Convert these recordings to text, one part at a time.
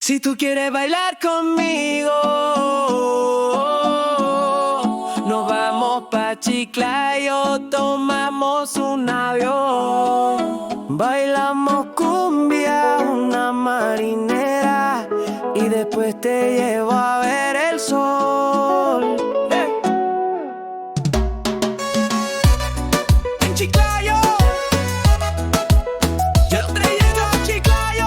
Si tú quieres bailar conmigo, nos vamos pa' Chiclayo, tomamos un avión. Bailamos cumbia, una marinera, y después te llevo a ver el sol. En Chiclayo, yo te llevo a Chiclayo.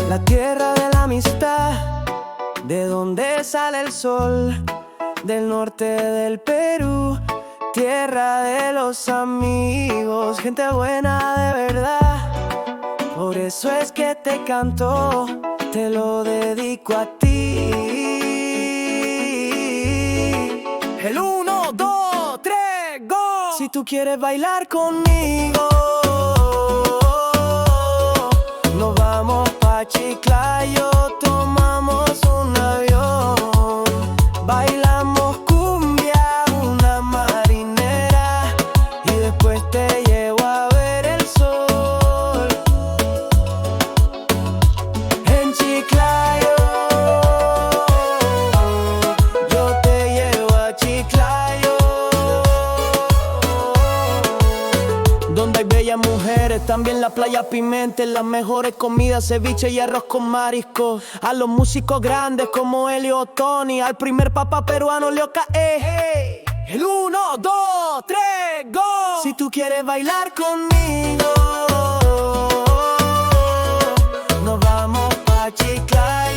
La tierra de la amistad, de donde sale el sol, del norte del Perú, tierra de los amigos, gente buena de verdad. Por eso es que te canto, te lo dedico a ti. El 1, 2, 3, go. Si tú quieres bailar conmigo, nos vamos pa' Chiclayo, tomamos un avión. Bailamos cumbia, una marinera, y después te llevo a ver el sol. En Chiclayo, yo te llevo a Chiclayo, donde hay bellas mujeres, también la playa Pimentel, las mejores comidas, ceviche y arroz con marisco. A los músicos grandes como Elio Tony, al primer papa peruano Leo K.E. El 1, 2, 3, go. Si tú quieres bailar conmigo, nos vamos pa' Chiclayo.